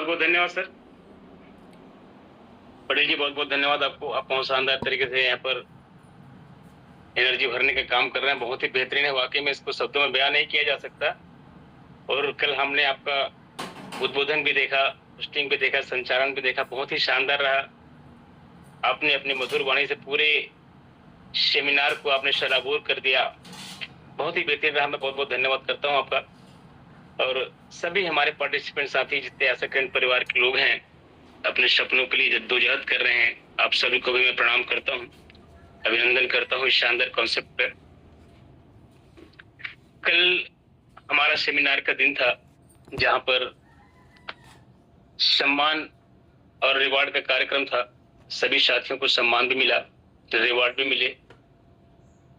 बहुत बहुत धन्यवाद सर। पटेल जी, बहुत बहुत धन्यवाद आपको। आप बहुत शानदार तरीके से यहाँ पर एनर्जी भरने का काम कर रहे हैं, बहुत ही बेहतरीन है। वाकई में इसको शब्दों में बयान नहीं किया जा सकता। और कल हमने आपका उद्बोधन भी देखा, होस्टिंग भी देखा, संचालन भी देखा, बहुत ही शानदार रहा। आपने अपनी मधुर वाणी से पूरे सेमिनार को आपने शराबोर कर दिया, बहुत ही बेहतरीन रहा। मैं बहुत बहुत धन्यवाद करता हूँ आपका। और सभी हमारे पार्टिसिपेंट साथी जितने आशा किरण परिवार के लोग हैं, अपने सपनों के लिए जद्दोजहद कर रहे हैं, आप सभी को भी मैं प्रणाम करता हूँ, अभिनंदन करता हूँ इस शानदार कॉन्सेप्ट पर। कल हमारा सेमिनार का दिन था जहां पर सम्मान और रिवार्ड का कार्यक्रम था। सभी साथियों को सम्मान भी मिला, रिवार्ड भी मिले।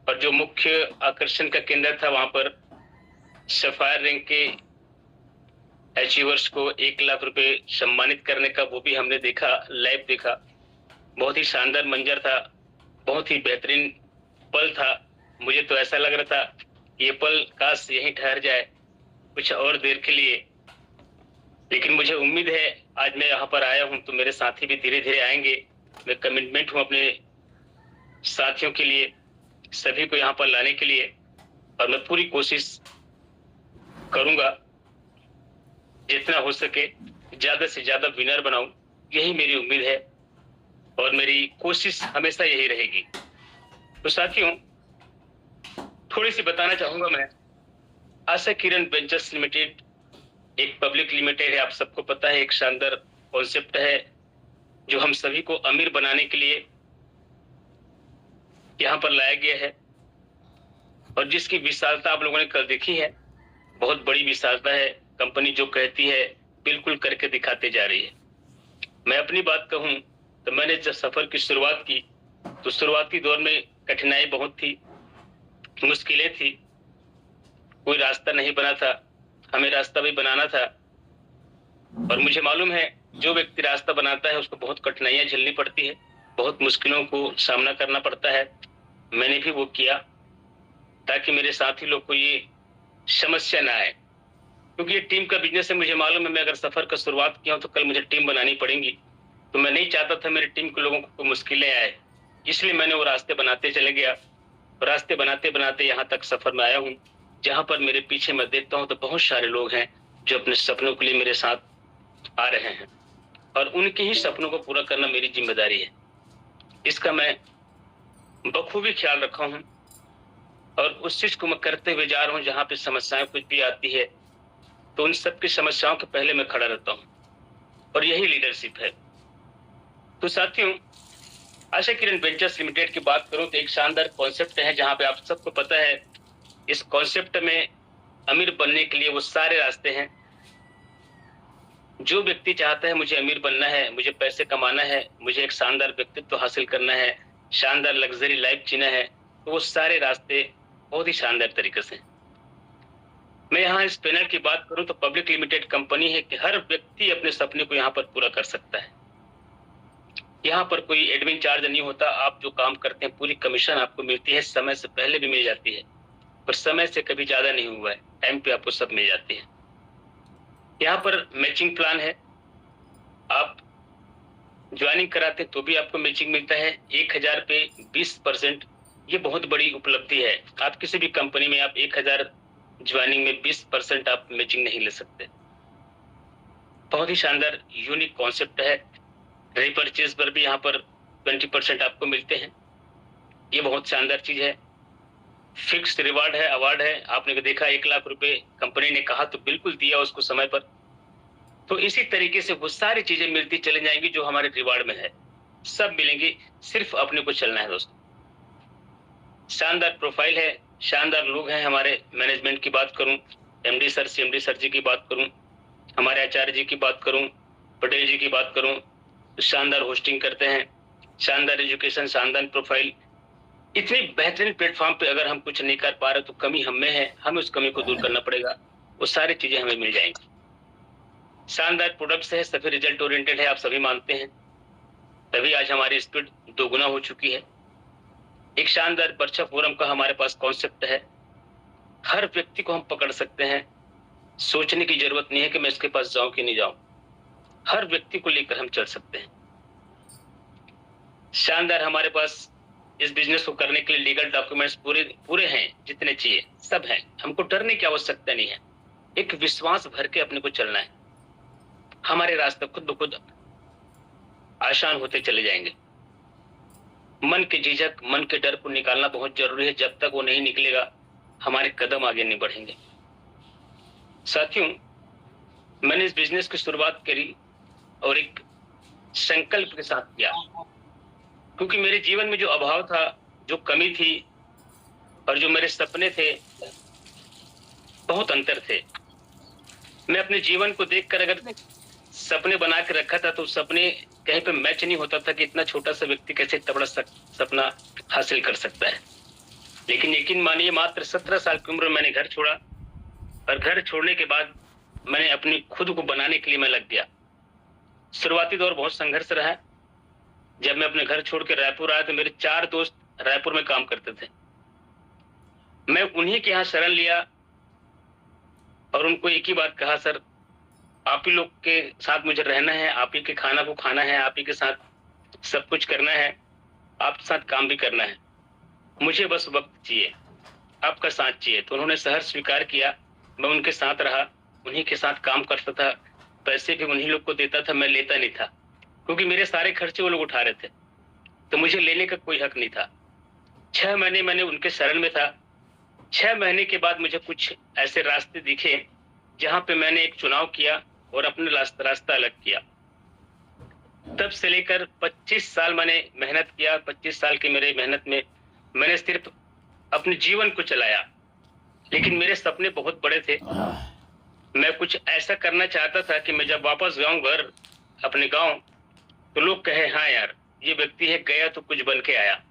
और जो मुख्य आकर्षण का केंद्र था, वहां पर सफायर रैंक के अचीवर्स को 1 लाख रुपए सम्मानित करने का वो भी हमने देखा, लाइव देखा। बहुत ही शानदार मंजर था, बहुत ही बेहतरीन पल था। मुझे तो ऐसा लग रहा था ये पल काश यहीं ठहर जाए कुछ और देर के लिए। लेकिन मुझे उम्मीद है आज मैं यहाँ पर आया हूँ तो मेरे साथी भी धीरे धीरे आएंगे। मैं कमिटमेंट हूँ अपने साथियों के लिए, सभी को यहाँ पर लाने के लिए, और मैं पूरी कोशिश करूंगा जितना हो सके ज्यादा से ज्यादा विनर बनाऊं। यही मेरी उम्मीद है और मेरी कोशिश हमेशा यही रहेगी। तो साथियों, थोड़ी सी बताना चाहूंगा मैं। आशा किरण वेंचर्स लिमिटेड एक पब्लिक लिमिटेड है, आप सबको पता है। एक शानदार कॉन्सेप्ट है जो हम सभी को अमीर बनाने के लिए यहाँ पर लाया गया है, और जिसकी विशालता आप लोगों ने कल देखी है। बहुत बड़ी विशालता है। कंपनी जो कहती है बिल्कुल करके दिखाते जा रही है। मैं अपनी बात कहूं तो मैंने जब सफर की शुरुआत की तो शुरुआती दौर में कठिनाई बहुत थी, मुश्किलें थी, कोई रास्ता नहीं बना था। हमें रास्ता भी बनाना था, और मुझे मालूम है जो व्यक्ति रास्ता बनाता है उसको बहुत कठिनाइयां झेलनी पड़ती है, बहुत मुश्किलों को सामना करना पड़ता है। मैंने भी वो किया ताकि मेरे साथी लोग को ये समस्या ना आए, क्योंकि ये टीम का बिजनेस है। मुझे मालूम है मैं अगर सफर का शुरुआत किया हूं तो कल मुझे टीम बनानी पड़ेगी। तो मैं नहीं चाहता था मेरी टीम के लोगों को मुश्किलें आए, इसलिए मैंने वो रास्ते बनाते चले गया। रास्ते बनाते बनाते यहाँ तक सफर में आया हूँ, जहां पर मेरे पीछे मैं देखता हूँ तो बहुत सारे लोग हैं जो अपने सपनों के लिए मेरे साथ आ रहे हैं, और उनके ही सपनों को पूरा करना मेरी जिम्मेदारी है। इसका मैं बखूबी ख्याल रखा हूँ, और उस चीज को मैं करते हुए जा रहा हूँ। जहां पे समस्याएं कुछ भी आती है तो उन सबकी समस्याओं के पहले मैं खड़ा रहता हूँ, और यही लीडरशिप है। तो साथियों, आशा किरण वेंचर्स लिमिटेड की बात करूं तो एक शानदार कॉन्सेप्ट है, जहां पे आप सबको पता है इस कॉन्सेप्ट में अमीर बनने के लिए वो सारे रास्ते हैं। जो व्यक्ति चाहता है मुझे अमीर बनना है, मुझे पैसे कमाना है, मुझे एक शानदार व्यक्तित्व हासिल करना है, शानदार लग्जरी लाइफ जीना है, तो वो सारे रास्ते बहुत ही शानदार तरीके से। मैं यहाँ इस पैनल की बात करूं तो पब्लिक लिमिटेड कंपनी है कि हर व्यक्ति अपने सपने को यहाँ पर पूरा कर सकता है। यहाँ पर कोई एडमिन चार्ज नहीं होता। आप जो काम करते हैं पूरी कमीशन आपको मिलती है, समय से पहले भी मिल जाती है, पर समय से कभी ज्यादा नहीं हुआ है, टाइम पे आपको सब मिल जाती है। यहाँ पर मैचिंग प्लान है, आप ज्वाइनिंग कराते तो भी आपको मैचिंग मिलता है 1000 पे 20%। ये बहुत बड़ी उपलब्धि है। आप किसी भी कंपनी में आप 1000 ज्वाइनिंग में 20% आप मैचिंग नहीं ले सकते। बहुत ही शानदार यूनिक कॉन्सेप्ट है। रीपरचेज पर भी यहाँ पर 20% आपको मिलते हैं। ये बहुत शानदार चीज है। फिक्स रिवार्ड है, अवार्ड है। आपने देखा 1 लाख रुपए कंपनी ने कहा तो बिल्कुल दिया उसको समय पर। तो इसी तरीके से वो सारी चीजें मिलती चली जाएंगी जो हमारे रिवार्ड में है, सब मिलेंगी, सिर्फ अपने को चलना है दोस्तों। शानदार प्रोफाइल है, शानदार लोग हैं। हमारे मैनेजमेंट की बात करूं, एमडी सर, सीएमडी सर जी की बात करूं, हमारे आचार्य जी की बात करूं, पटेल जी की बात करूं, तो शानदार होस्टिंग करते हैं, शानदार एजुकेशन, शानदार प्रोफाइल। इतनी बेहतरीन प्लेटफॉर्म पे अगर हम कुछ नहीं कर पा रहे तो कमी हम में है, हमें उस कमी को दूर करना पड़ेगा। वो सारी चीजें हमें मिल जाएंगी। शानदार प्रोडक्ट्स है, सभी रिजल्ट ओरिएंटेड है, आप सभी मानते हैं, तभी आज हमारी स्पीड दोगुना हो चुकी है। एक शानदार वर्चा फोरम का हमारे पास कॉन्सेप्ट है। हर व्यक्ति को हम पकड़ सकते हैं, सोचने की जरूरत नहीं है कि मैं इसके पास जाऊं कि नहीं जाऊं। हर व्यक्ति को लेकर हम चल सकते हैं। शानदार, हमारे पास इस बिजनेस को करने के लिए लीगल डॉक्यूमेंट्स पूरे हैं, जितने चाहिए सब हैं। हमको डरने की आवश्यकता नहीं है, एक विश्वास भर के अपने को चलना है। हमारे रास्ते खुद ब खुद आसान होते चले जाएंगे। मन के झिझक, मन के डर को निकालना बहुत जरूरी है। जब तक वो नहीं निकलेगा हमारे कदम आगे नहीं बढ़ेंगे। साथियों, मैंने इस बिजनेस की शुरुआत करी और एक संकल्प के साथ किया, क्योंकि मेरे जीवन में जो अभाव था, जो कमी थी और जो मेरे सपने थे, बहुत अंतर थे। मैं अपने जीवन को देखकर अगर सपने बना के रखा था तो सपने कहीं पे मैच नहीं होता था कि इतना छोटा सा व्यक्ति कैसे इतना बड़ा सपना हासिल कर सकता है। लेकिन यकीन मानिए, मात्र 17 साल की उम्र में मैंने घर छोड़ा और घर छोड़ने के बाद मैंने अपनी खुद को बनाने के लिए मैं लग गया। शुरुआती दौर बहुत संघर्ष रहा। जब मैं अपने घर छोड़ के रायपुर आया तो मेरे 4 दोस्त रायपुर में काम करते थे। मैं उन्हीं के यहाँ शरण लिया और उनको एक ही बात कहा, सर आप ही लोग के साथ मुझे रहना है, आप ही के खाना को खाना है, आप ही के साथ सब कुछ करना है, आपके साथ काम भी करना है, मुझे बस वक्त चाहिए, आपका साथ चाहिए। तो उन्होंने सहर्ष स्वीकार किया। मैं उनके साथ रहा, उन्हीं के साथ काम करता था, पैसे भी उन्हीं लोग को देता था, मैं लेता नहीं था, क्योंकि मेरे सारे खर्चे वो लोग उठा रहे थे, तो मुझे लेने का कोई हक नहीं था। 6 महीने मैंने उनके शरण में था। 6 महीने के बाद मुझे कुछ ऐसे रास्ते दिखे जहां पे मैंने एक चुनाव किया और अपने रास्ता अलग किया। तब से लेकर 25 साल मैंने मेहनत किया। 25 साल की मेरी मेहनत में मैंने सिर्फ अपने जीवन को चलाया, लेकिन मेरे सपने बहुत बड़े थे। मैं कुछ ऐसा करना चाहता था कि मैं जब वापस जाऊं घर अपने गांव तो लोग कहे, हाँ यार ये व्यक्ति है, गया तो कुछ बन के आया।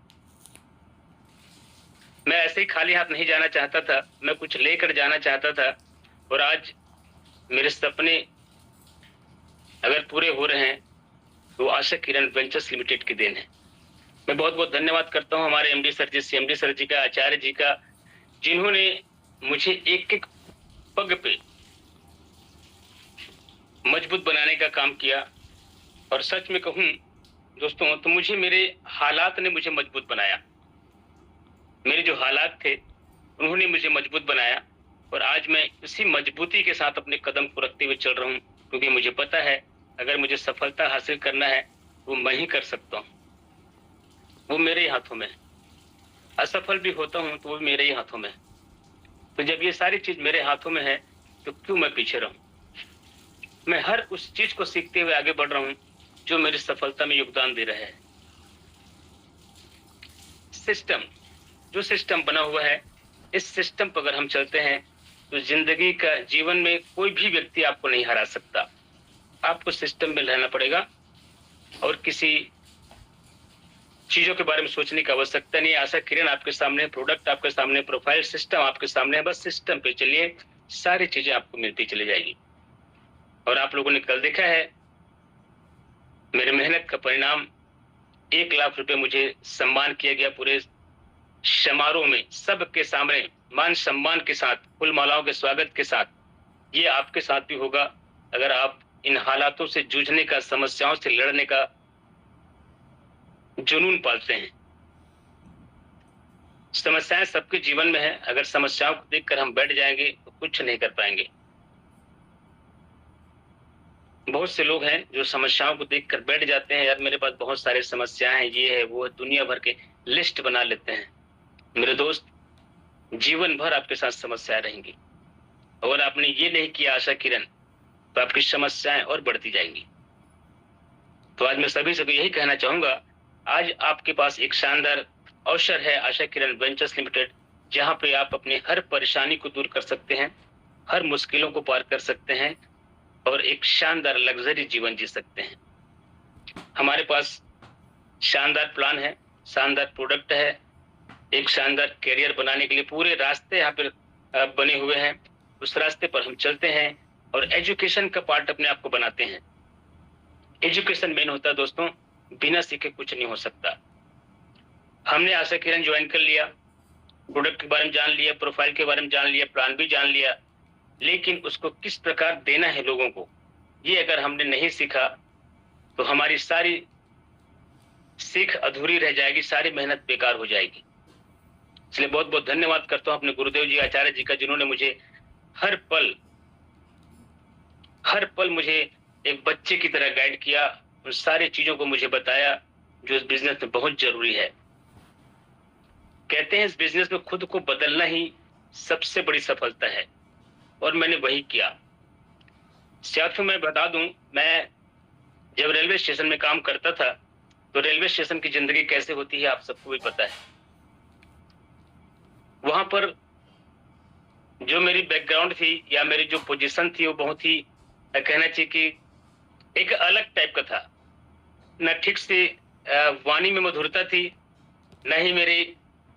मैं ऐसे ही खाली हाथ नहीं जाना चाहता था, मैं कुछ लेकर जाना चाहता था। और आज मेरे सपने अगर पूरे हो रहे हैं तो आशा किरण वेंचर्स लिमिटेड की देन है। मैं बहुत बहुत धन्यवाद करता हूं हमारे एमडी सर जी, सीएमडी सर जी का, आचार्य जी का, जिन्होंने मुझे एक एक पग पे मजबूत बनाने का काम किया। और सच में कहूं दोस्तों तो मुझे मेरे हालात ने मुझे मजबूत बनाया। मेरे जो हालात थे उन्होंने मुझे मजबूत बनाया और आज मैं इसी मजबूती के साथ अपने कदम को रखते हुए चल रहा हूं, क्योंकि मुझे पता है अगर मुझे सफलता हासिल करना है वो मैं ही कर सकता हूं, वो मेरे ही हाथों में है। असफल भी होता हूं तो वो मेरे ही हाथों में है। तो जब ये सारी चीज मेरे हाथों में है तो क्यों मैं पीछे रहूं। मैं हर उस चीज को सीखते हुए आगे बढ़ रहा हूं जो मेरी सफलता में योगदान दे रहा है। सिस्टम, जो सिस्टम बना हुआ है, इस सिस्टम पर अगर हम चलते हैं तो जिंदगी का, जीवन में कोई भी व्यक्ति आपको नहीं हरा सकता। आपको सिस्टम में रहना पड़ेगा और किसी चीजों के बारे में सोचने की आवश्यकता नहीं है। आशा किरण आपके सामने, प्रोडक्ट आपके सामने, प्रोफाइल सिस्टम आपके सामने है, बस सिस्टम पे चलिए, सारी चीजें आपको मिलती चली जाएगी। और आप लोगों ने कल देखा है मेरे मेहनत का परिणाम, 1 लाख रुपए मुझे सम्मान किया गया पूरे समारोह में, सबके सामने, मान सम्मान के साथ, फूल मालाओं के स्वागत के साथ। ये आपके साथ भी होगा अगर आप इन हालातों से जूझने का, समस्याओं से लड़ने का जुनून पालते हैं। समस्याएं सबके जीवन में है, अगर समस्याओं को देखकर हम बैठ जाएंगे तो कुछ नहीं कर पाएंगे। बहुत से लोग हैं जो समस्याओं को देखकर बैठ जाते हैं, यार मेरे पास बहुत सारी समस्याएं हैं, ये है वो है, दुनिया भर के लिस्ट बना लेते हैं। मेरे दोस्त, जीवन भर आपके साथ समस्याएं रहेंगी। अगर आपने ये नहीं किया आशा किरण तो आपकी समस्याएं और बढ़ती जाएंगी। तो आज मैं सभी से यही कहना चाहूंगा, आज आपके पास एक शानदार अवसर है आशा किरण वेंचर्स लिमिटेड, जहां पे आप अपनी हर परेशानी को दूर कर सकते हैं, हर मुश्किलों को पार कर सकते हैं और एक शानदार लग्जरी जीवन जी सकते हैं। हमारे पास शानदार प्लान है, शानदार प्रोडक्ट है, एक शानदार करियर बनाने के लिए पूरे रास्ते यहाँ पर बने हुए हैं। उस रास्ते पर हम चलते हैं और एजुकेशन का पार्ट अपने आप को बनाते हैं। एजुकेशन मेन होता है दोस्तों, बिना सीखे कुछ नहीं हो सकता। हमने आशा किरण ज्वाइन कर लिया, प्रोडक्ट के बारे में जान लिया, प्रोफाइल के बारे में जान लिया, प्लान भी जान लिया, लेकिन उसको किस प्रकार देना है लोगों को, ये अगर हमने नहीं सीखा तो हमारी सारी सीख अधूरी रह जाएगी, सारी मेहनत बेकार हो जाएगी। इसलिए बहुत बहुत धन्यवाद करता हूँ अपने गुरुदेव जी, आचार्य जी का, जिन्होंने मुझे हर पल मुझे एक बच्चे की तरह गाइड किया, उन सारी चीजों को मुझे बताया जो इस बिजनेस में बहुत जरूरी है। कहते हैं इस बिजनेस में खुद को बदलना ही सबसे बड़ी सफलता है, और मैंने वही किया। साथियों मैं बता दूं, मैं जब रेलवे स्टेशन में काम करता था तो रेलवे स्टेशन की जिंदगी कैसे होती है आप सबको भी पता है। वहां पर जो मेरी बैकग्राउंड थी या मेरी जो पोजीशन थी वो बहुत ही, कहना चाहिए कि एक अलग टाइप का था। न ठीक से वाणी में मधुरता थी, न ही मेरी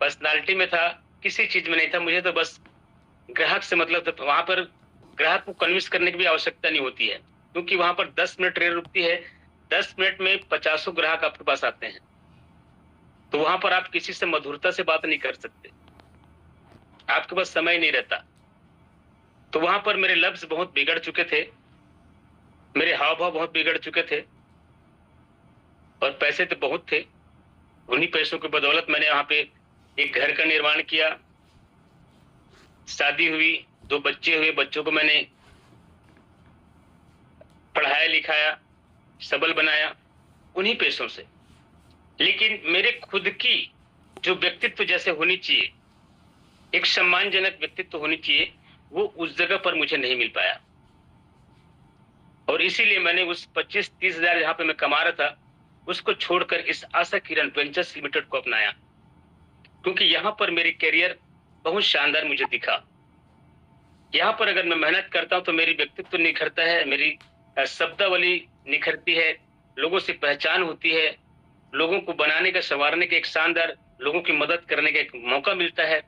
पर्सनालिटी में था, किसी चीज में नहीं था। मुझे तो बस ग्राहक से मतलब था। वहां पर ग्राहक को कन्विंस करने की भी आवश्यकता नहीं होती है, क्योंकि वहां पर 10 मिनट रेल रुकती है, 10 मिनट में 50 ग्राहक आपके पास आते हैं। तो वहां पर आप किसी से मधुरता से बात नहीं कर सकते, आपके पास समय नहीं रहता। तो वहां पर मेरे लफ्ज बहुत बिगड़ चुके थे, मेरे हाव भाव बहुत बिगड़ चुके थे, और पैसे तो बहुत थे। उन्हीं पैसों की बदौलत मैंने वहां पे एक घर का निर्माण किया, शादी हुई, 2 बच्चे हुए, बच्चों को मैंने पढ़ाया लिखाया, सबल बनाया उन्हीं पैसों से। लेकिन मेरे खुद की जो व्यक्तित्व जैसे होनी चाहिए, एक सम्मानजनक व्यक्तित्व होनी चाहिए, वो उस जगह पर मुझे नहीं मिल पाया। और इसीलिए मैंने उस 25-30 हजार जहां पे मैं कमा रहा था, उसको छोड़कर इस आशा किरण वेंचर्स लिमिटेड को अपनाया, क्योंकि यहाँ पर मेरी करियर बहुत शानदार मुझे दिखा। यहाँ पर अगर मैं मेहनत करता हूं तो मेरी व्यक्तित्व निखरता है, मेरी शब्दावली निखरती है, लोगों से पहचान होती है, लोगों को बनाने का, संवारने का एक शानदार, लोगों की मदद करने का एक मौका मिलता है,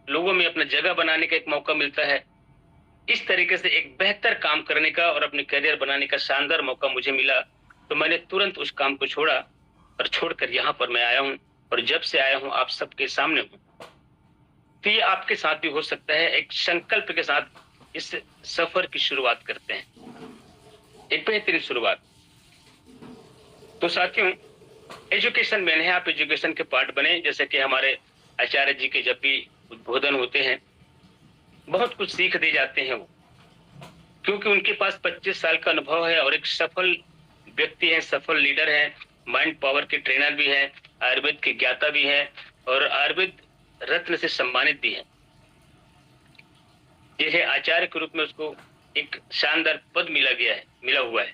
लोगों में अपना जगह बनाने का एक मौका मिलता है। इस तरीके से एक बेहतर काम करने का और अपने करियर बनाने का शानदार मौका मुझे मिला। तो मैंने तुरंत उस काम को छोड़ा और छोड़कर यहाँ पर मैं आया हूँ, और जब से आया हूँ आप सबके सामने हूँ। तो ये आपके साथ भी हो सकता है। एक संकल्प के साथ इस सफर की शुरुआत करते हैं, एक बेहतरीन शुरुआत। तो साथियों, एजुकेशन मैन है, आप एजुकेशन के पार्ट बने। जैसे कि हमारे आचार्य जी के जब भी उद्बोधन होते हैं, बहुत कुछ सीख दे जाते हैं वो, क्योंकि उनके पास 25 साल का अनुभव है और एक सफल व्यक्ति है, सफल लीडर है, माइंड पावर के ट्रेनर भी है, आयुर्वेद के ज्ञाता भी है, और आयुर्वेद रत्न से सम्मानित भी है। जैसे आचार्य के रूप में उसको एक शानदार पद मिला हुआ है।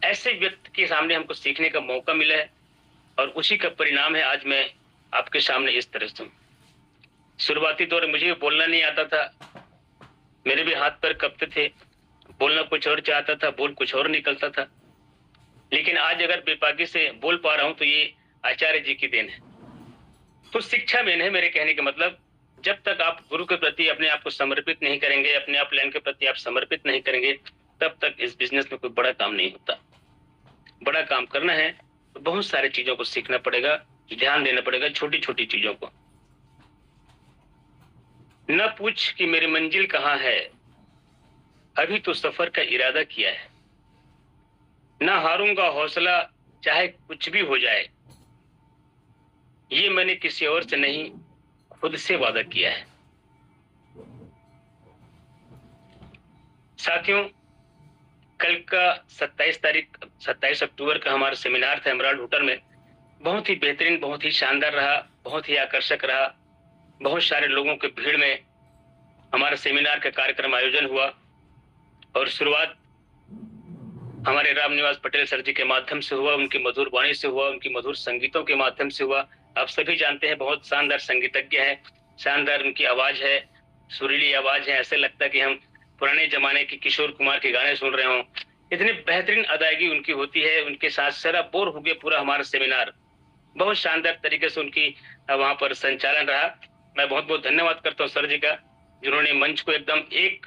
ऐसे व्यक्ति के सामने हमको सीखने का मौका मिला है, और उसी का परिणाम है आज मैं आपके सामने इस तरह से हूं। शुरुआती दौर में मुझे भी बोलना नहीं आता था, मेरे भी हाथ पैर कपते थे, बोलना कुछ और चाहता था, बोल कुछ और निकलता था। लेकिन आज अगर बेपाकी से बोल पा रहा हूं तो ये आचार्य जी की देन है। तो शिक्षा मेन है, मेरे कहने का मतलब, जब तक आप गुरु के प्रति अपने आप को समर्पित नहीं करेंगे, अपने आप लाइन के प्रति आप समर्पित नहीं करेंगे, तब तक इस बिजनेस में कोई बड़ा काम नहीं होता। बड़ा काम करना है तो बहुत सारी चीजों को सीखना पड़ेगा, ध्यान देना पड़ेगा, छोटी छोटी चीजों को। न पूछ कि मेरी मंजिल कहाँ है, अभी तो सफर का इरादा किया है। न हारूंगा हौसला, चाहे कुछ भी हो जाए, ये मैंने किसी और से नहीं, खुद से वादा किया है। साथियों, कल का 27 अक्टूबर का हमारा सेमिनार था एमराल्ड होटल में। बहुत ही बेहतरीन, बहुत ही शानदार रहा, बहुत ही आकर्षक रहा। बहुत सारे लोगों के भीड़ में हमारा सेमिनार का कार्यक्रम आयोजन हुआ, और शुरुआत हमारे रामनिवास पटेल सर जी के माध्यम से हुआ, उनकी मधुर वाणी से हुआ, उनकी मधुर संगीतों के माध्यम से हुआ। आप सभी जानते हैं बहुत शानदार संगीतज्ञ है, शानदार उनकी आवाज है, सुरीली आवाज है, ऐसे लगता है कि हम पुराने जमाने के किशोर कुमार के गाने सुन रहे हों। इतनी बेहतरीन अदायगी उनकी होती है, उनके साथ सराबोर हो गए पूरा हमारा सेमिनार। बहुत शानदार तरीके से उनकी वहां पर संचालन रहा। मैं बहुत बहुत धन्यवाद करता हूँ सर जी का, जिन्होंने मंच को एकदम एक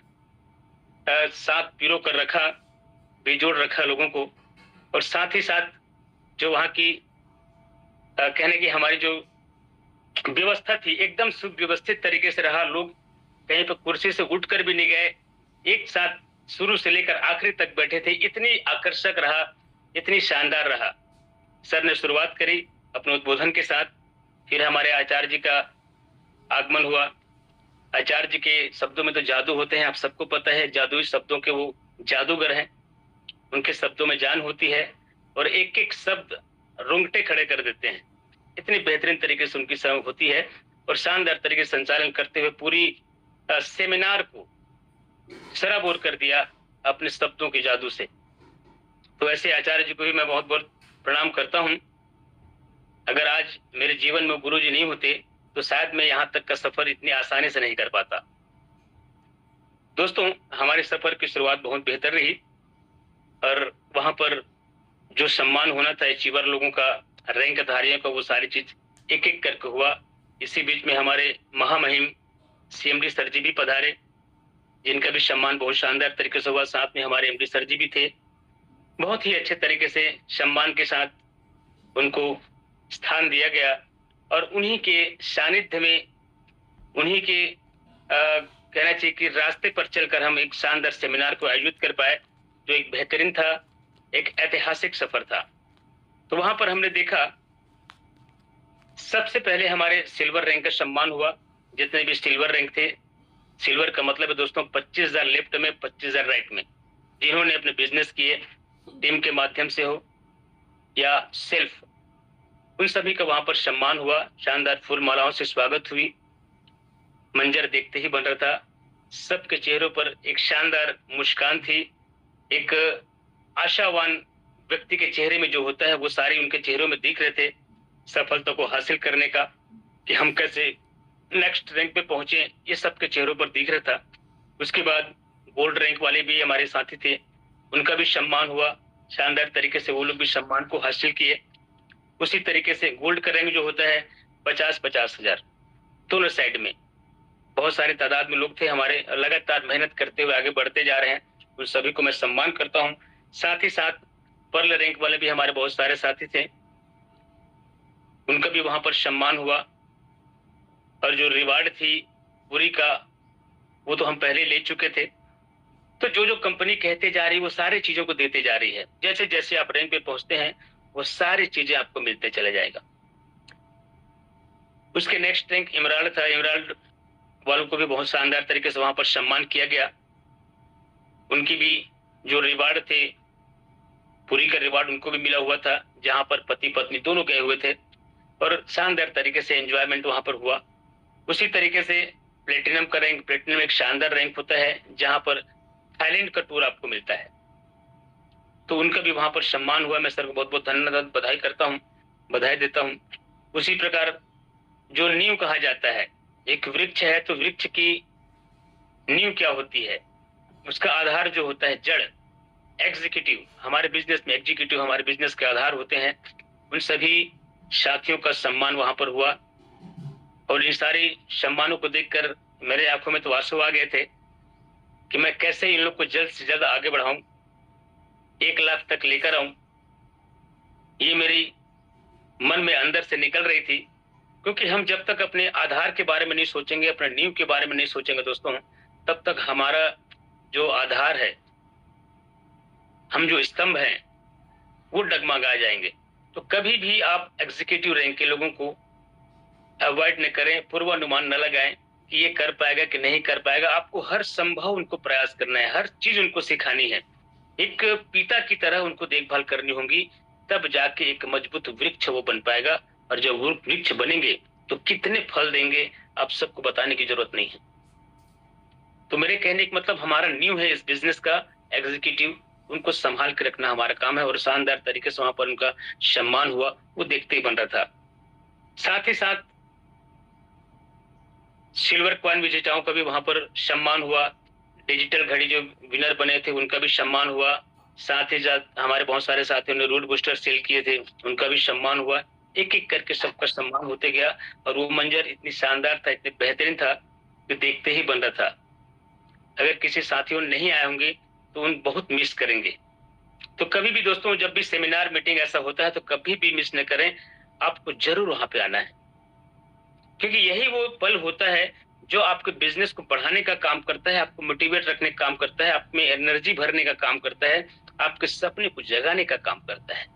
साथ पिरो कर रखा, बेजोड़ रखा लोगों को। और साथ ही साथ जो वहां की कहने की हमारी जो व्यवस्था थी, एकदम सुव्यवस्थित तरीके से रहा। लोग कहीं पर कुर्सी से उठकर भी नहीं गए, एक साथ शुरू से लेकर आखिरी तक बैठे थे। इतनी आकर्षक रहा, इतनी शानदार रहा। सर ने शुरुआत करी अपने उद्बोधन के साथ, फिर हमारे आचार्य जी का आगमन हुआ। आचार्य जी के शब्दों में तो जादू होते हैं, आप सबको पता है, जादुई शब्दों के वो जादूगर हैं। उनके शब्दों में जान होती है और एक एक शब्द रोंगटे खड़े कर देते हैं। इतनी बेहतरीन तरीके से उनकी समझ होती है और शानदार तरीके से संचालन करते हुए पूरी सेमिनार को सराबोर कर दिया अपने शब्दों के जादू से। तो ऐसे आचार्य जी को भी मैं बहुत बहुत प्रणाम करता हूँ। अगर आज मेरे जीवन में गुरु जी नहीं होते तो शायद मैं यहाँ तक का सफर इतनी आसानी से नहीं कर पाता। दोस्तों, हमारे सफर की शुरुआत बहुत बेहतर रही और वहां पर जो सम्मान होना था अचीवर लोगों का, रैंक धारियों का, वो सारी चीज एक एक करके हुआ। इसी बीच में हमारे महामहिम सीएमडी सर जी भी पधारे, जिनका भी सम्मान बहुत शानदार तरीके से हुआ। साथ में हमारे एमडी सर जी भी थे। बहुत ही अच्छे तरीके से सम्मान के साथ उनको स्थान दिया गया और उन्हीं के सानिध्य में, उन्हीं के कहना चाहिए कि रास्ते पर चलकर हम एक शानदार सेमिनार को आयोजित कर पाए, जो एक बेहतरीन था, एक ऐतिहासिक सफर था। तो वहां पर हमने देखा सबसे पहले हमारे सिल्वर रैंक का सम्मान हुआ। जितने भी सिल्वर रैंक थे, सिल्वर का मतलब है दोस्तों 25,000 लेफ्ट में, 25,000 राइट में, जिन्होंने अपने बिजनेस किए, टीम के माध्यम से हो या सेल्फ, उन सभी का वहां पर सम्मान हुआ। शानदार फूल मालाओं से स्वागत हुई। मंजर देखते ही बन रहा था। सबके चेहरों पर एक शानदार मुस्कान थी। एक आशावान व्यक्ति के चेहरे में जो होता है वो सारी उनके चेहरों में दिख रहे थे, सफलता को हासिल करने का, कि हम कैसे नेक्स्ट रैंक पे पहुंचे, ये सबके चेहरों पर दिख रहा था। उसके बाद गोल्ड रैंक वाले भी हमारे साथी थे, उनका भी सम्मान हुआ शानदार तरीके से, वो लोग भी सम्मान को हासिल किए। उसी तरीके से गोल्ड का रैंक जो होता है 50-50 हजार, दोनों साइड में बहुत सारे तादाद में लोग थे हमारे, लगातार मेहनत करते हुए आगे बढ़ते जा रहे हैं। उन सभी को मैं सम्मान करता हूँ। साथ ही साथ पर्ल रैंक वाले भी हमारे बहुत सारे साथी थे, उनका भी वहां पर सम्मान हुआ। और जो रिवार्ड थी पूरी का, वो तो हम पहले ले चुके थे। तो जो जो कंपनी कहते जा रही है वो सारी चीजों को देते जा रही है। जैसे जैसे आप रैंक पे पहुंचते हैं वो सारी चीजें आपको मिलते चले जाएगा। उसके नेक्स्ट रैंक इमराल्ड था। इमराल्ड वालों को भी बहुत शानदार तरीके से वहां पर सम्मान किया गया। उनकी भी जो रिवार्ड थे, पूरी का रिवार्ड उनको भी मिला हुआ था, जहां पर पति पत्नी दोनों गए हुए थे और शानदार तरीके से एंजॉयमेंट वहां पर हुआ। उसी तरीके से प्लेटिनम का रैंक, प्लेटिनम एक शानदार रैंक होता है जहां पर थाईलैंड का टूर आपको मिलता है, तो उनका भी वहां पर सम्मान हुआ। मैं सर को बहुत बहुत धन्यवाद, बधाई करता हूँ, बधाई देता हूँ। उसी प्रकार जो नींव कहा जाता है, एक वृक्ष है तो वृक्ष की नींव क्या होती है, उसका आधार जो होता है जड़, एग्जीक्यूटिव, हमारे बिजनेस में एग्जीक्यूटिव हमारे बिजनेस के आधार होते हैं। उन सभी साथियों का सम्मान वहां पर हुआ और इन सारे सम्मानों को देखकर मेरे आंखों में तो आंसू आ गए थे कि मैं कैसे इन लोग को जल्द से जल्द आगे बढ़ाऊं, 1 लाख तक लेकर आऊं। ये मेरी मन में अंदर से निकल रही थी, क्योंकि हम जब तक अपने आधार के बारे में नहीं सोचेंगे, अपने नींव के बारे में नहीं सोचेंगे दोस्तों, तब तक हमारा जो आधार है, हम जो स्तंभ हैं, वो डगमगा जाएंगे। तो कभी भी आप एग्जीक्यूटिव रैंक के लोगों को अवॉइड न करें, पूर्वानुमान न लगाएं कि ये कर पाएगा कि नहीं कर पाएगा। आपको हर संभव उनको प्रयास करना है, हर चीज उनको सिखानी है, एक पिता की तरह उनको देखभाल करनी होगी, तब जाके एक मजबूत वृक्ष वो बन पाएगा। और जब वो वृक्ष बनेंगे तो कितने फल देंगे आप सबको बताने की जरूरत नहीं है। तो मेरे कहने का मतलब हमारा नींव है इस बिजनेस का एग्जीक्यूटिव, उनको संभाल के रखना हमारा काम है। और शानदार तरीके से वहां पर उनका सम्मान हुआ, वो देखते ही बन रहा था। साथ ही साथ सिल्वर कॉइन विजेताओं का भी वहां पर सम्मान हुआ। डिजिटल घड़ी जो विनर बने थे उनका भी सम्मान हुआ। साथ ही साथ हमारे बहुत सारे साथियों ने रूट बूस्टर सेल किए थे, उनका भी सम्मान हुआ। एक एक करके सबका सम्मान होते गया और वो मंजर इतनी शानदार था, इतने बेहतरीन था कि देखते ही बन रहा था। अगर किसी साथियों नहीं आए होंगे तो उन बहुत मिस करेंगे। तो कभी भी दोस्तों, जब भी सेमिनार मीटिंग ऐसा होता है तो कभी भी मिस न करें, आपको जरूर वहां पे आना है, क्योंकि यही वो पल होता है जो आपके बिजनेस को बढ़ाने का काम करता है, आपको मोटिवेट रखने का काम करता है, आप में एनर्जी भरने का काम करता है, आपके सपने को जगाने का काम करता है।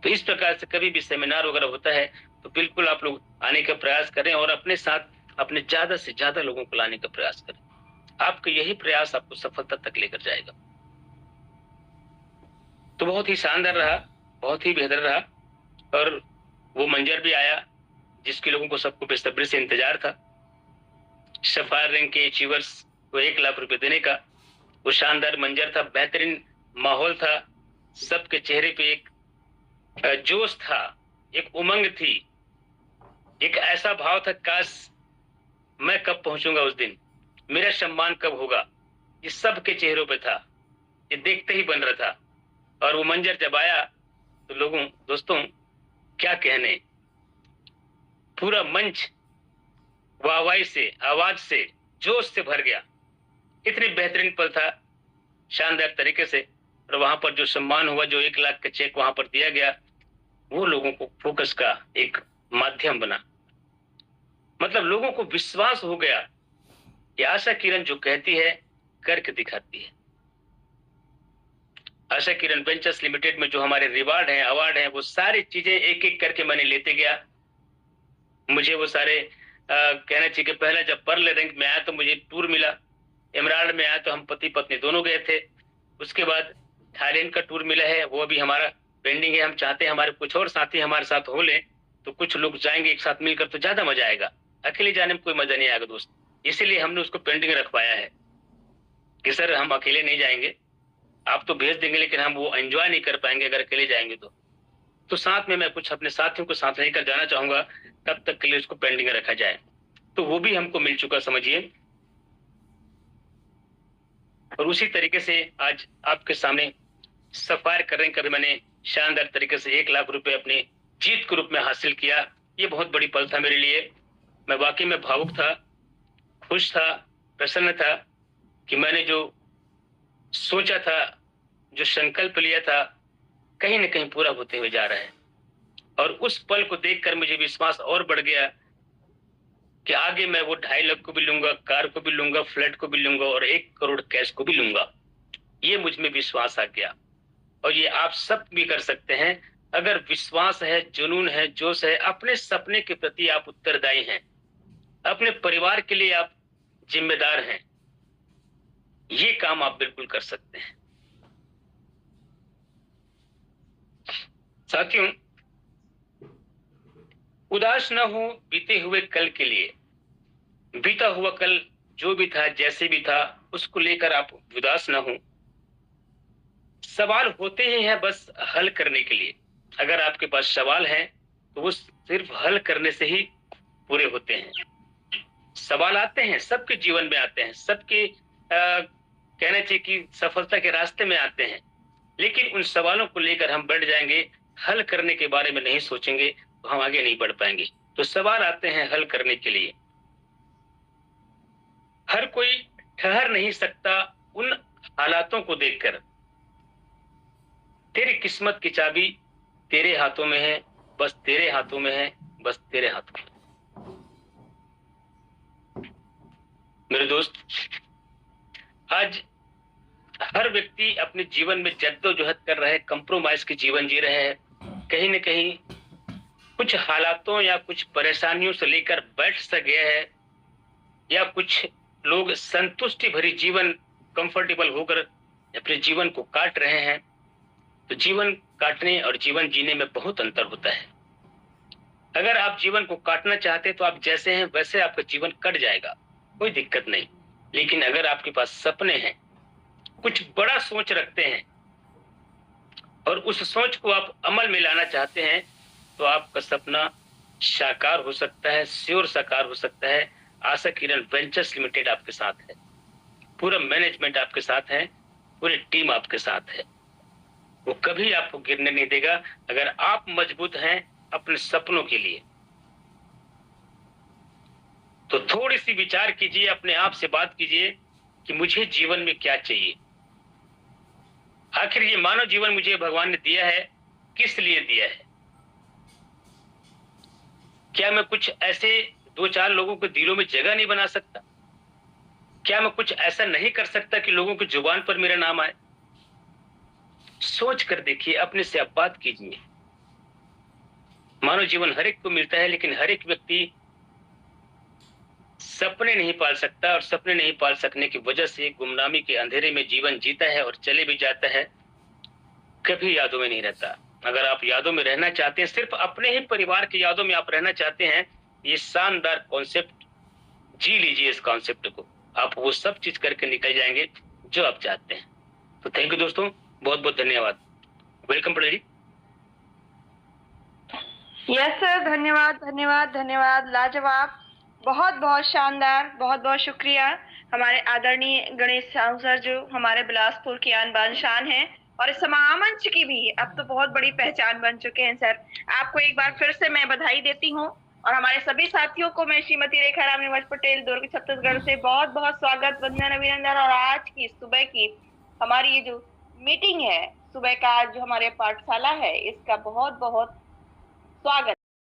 तो इस प्रकार से कभी भी सेमिनार वगैरह होता है तो बिल्कुल आप लोग आने का प्रयास करें और अपने साथ अपने ज्यादा से ज्यादा लोगों को लाने का प्रयास करें। आपका यही प्रयास आपको सफलता तक लेकर जाएगा। तो बहुत ही शानदार रहा, बहुत ही बेहतर रहा, और वो मंजर भी आया जिसके लोगों को सबको बेसब्री से इंतजार था। सफायर रैंक के अचीवर्स को 1 लाख रुपए देने का वो शानदार मंजर था, बेहतरीन माहौल था, सबके चेहरे पे एक जोश था, एक उमंग थी, एक ऐसा भाव था काश मैं कब पहुंचूंगा उस दिन, मेरा सम्मान कब होगा, ये सबके चेहरों पे था, ये देखते ही बन रहा था। और वो मंजर जब आया तो लोगों दोस्तों क्या कहने, पूरा मंच वाहवाही से, आवाज से, जोश से भर गया। इतनी बेहतरीन पल था, शानदार तरीके से। और वहां पर जो सम्मान हुआ, जो 1 लाख का चेक वहां पर दिया गया, वो लोगों को फोकस का एक माध्यम बना। मतलब लोगों को विश्वास हो गया कि आशा किरण जो कहती है करके दिखाती है। आशा किरण वेंचर्स लिमिटेड में जो हमारे रिवार्ड हैं, अवार्ड हैं, वो सारी चीजें एक एक करके मैंने लेते गया। मुझे वो सारे कहना चाहिए कि पहला जब पर्ल रैंक में आया तो मुझे टूर मिला, एमराल्ड में आया तो हम पति पत्नी दोनों गए थे। उसके बाद थाईलैंड का टूर मिला है, वो अभी हमारा पेंडिंग है। हम चाहते हैं हमारे कुछ और साथी हमारे साथ हो ले तो कुछ लोग जाएंगे एक साथ मिलकर तो ज्यादा मजा आएगा, अकेले जाने में कोई मजा नहीं आएगा दोस्त। इसीलिए हमने उसको पेंडिंग रखवाया है कि सर हम अकेले नहीं जाएंगे, आप तो भेज देंगे लेकिन हम वो एंजॉय नहीं कर पाएंगे अगर अकेले जाएंगे तो साथ में मैं कुछ अपने साथियों को साथ लेकर जाना चाहूंगा, तब तक के लिए उसको पेंडिंग रखा जाए। तो वो भी हमको मिल चुका समझिए। और उसी तरीके से आज आपके सामने सफायर करने का भी मैंने शानदार तरीके से 1 लाख रुपए अपने जीत के रूप में हासिल किया। ये बहुत बड़ी पल था मेरे लिए। मैं वाकई में भावुक था, खुश था, प्रसन्न था कि मैंने जो सोचा था, जो संकल्प लिया था, कहीं ना कहीं पूरा होते हुए जा रहा है। और उस पल को देखकर मुझे विश्वास और बढ़ गया कि आगे मैं वो 2.5 लाख को भी लूंगा, कार को भी लूंगा, फ्लैट को भी लूंगा और 1 करोड़ कैश को भी लूंगा। ये मुझ में विश्वास आ गया। और ये आप सब भी कर सकते हैं अगर विश्वास है, जुनून है, जोश है, अपने सपने के प्रति आप उत्तरदायी हैं, अपने परिवार के लिए आप जिम्मेदार हैं, ये काम आप बिल्कुल कर सकते हैं। साथियों, उदास न हो बीते हुए कल के लिए। बीता हुआ कल जो भी था, जैसे भी था, उसको लेकर आप उदास न हो। सवाल होते ही हैं बस हल करने के लिए। अगर आपके पास सवाल है तो वो सिर्फ हल करने से ही पूरे होते हैं। सवाल आते हैं, सबके जीवन में आते हैं, सबके कहना चाहिए कि सफलता के रास्ते में आते हैं, लेकिन उन सवालों को लेकर हम बढ़ जाएंगे, हल करने के बारे में नहीं सोचेंगे तो हम आगे नहीं बढ़ पाएंगे। तो सवाल आते हैं हल करने के लिए। हर कोई ठहर नहीं सकता उन हालातों को देखकर। तेरी किस्मत की चाबी तेरे हाथों में है, बस तेरे हाथों में है, बस तेरे हाथों में। मेरे दोस्त, आज हर व्यक्ति अपने जीवन में जद्दोजहद कर रहे हैं, कंप्रोमाइज के जीवन जी रहे हैं। कहीं न कहीं कुछ हालातों या कुछ परेशानियों से लेकर बैठ सा गया है, या कुछ लोग संतुष्टि भरी जीवन कंफर्टेबल होकर अपने जीवन को काट रहे हैं। तो जीवन काटने और जीवन जीने में बहुत अंतर होता है। अगर आप जीवन को काटना चाहते हैं तो आप जैसे हैं वैसे आपका जीवन कट जाएगा, कोई दिक्कत नहीं। लेकिन अगर आपके पास सपने हैं, कुछ बड़ा सोच रखते हैं और उस सोच को आप अमल में लाना चाहते हैं तो आपका सपना साकार हो सकता है, श्योर साकार हो सकता है। आशा किरण वेंचर्स लिमिटेड आपके साथ है, पूरा मैनेजमेंट आपके साथ है, पूरी टीम आपके साथ है। वो कभी आपको गिरने नहीं देगा अगर आप मजबूत हैं अपने सपनों के लिए। तो थोड़ी सी विचार कीजिए, अपने आप से बात कीजिए कि मुझे जीवन में क्या चाहिए। आखिर ये मानव जीवन मुझे भगवान ने दिया है, किस लिए दिया है? क्या मैं कुछ ऐसे 2-4 लोगों के दिलों में जगह नहीं बना सकता? क्या मैं कुछ ऐसा नहीं कर सकता कि लोगों की जुबान पर मेरा नाम आए? सोच कर देखिए, अपने से आप बात कीजिए। मानव जीवन हर एक को मिलता है, लेकिन हर एक व्यक्ति सपने नहीं पाल सकता, और सपने नहीं पाल सकने की वजह से गुमनामी के अंधेरे में जीवन जीता है और चले भी जाता है, कभी यादों में नहीं रहता। अगर आप यादों में रहना चाहते हैं, सिर्फ अपने ही परिवार की यादों में आप रहना चाहते हैं, ये शानदार कॉन्सेप्ट जी लीजिए। इस कॉन्सेप्ट को आप वो सब चीज करके निकल जाएंगे जो आप चाहते हैं। तो थैंक यू दोस्तों, बहुत बहुत धन्यवाद। वेलकम पटेल जी। यस सर, धन्यवाद धन्यवाद धन्यवाद, लाजवाब, बहुत बहुत शानदार, बहुत बहुत शुक्रिया। हमारे आदरणीय गणेश साहू सर जो हमारे बिलासपुर की आन बान शान है, और इस महामंच की भी अब तो बहुत बड़ी पहचान बन चुके हैं सर। आपको एक बार फिर से मैं बधाई देती हूँ, और हमारे सभी साथियों को मैं श्रीमती रेखा राम निवास पटेल, दुर्ग छत्तीसगढ़ से बहुत बहुत स्वागत, वंदन, अभिनंदन। और आज की सुबह की हमारी ये जो मीटिंग है, सुबह का जो हमारे पाठशाला है, इसका बहुत बहुत स्वागत।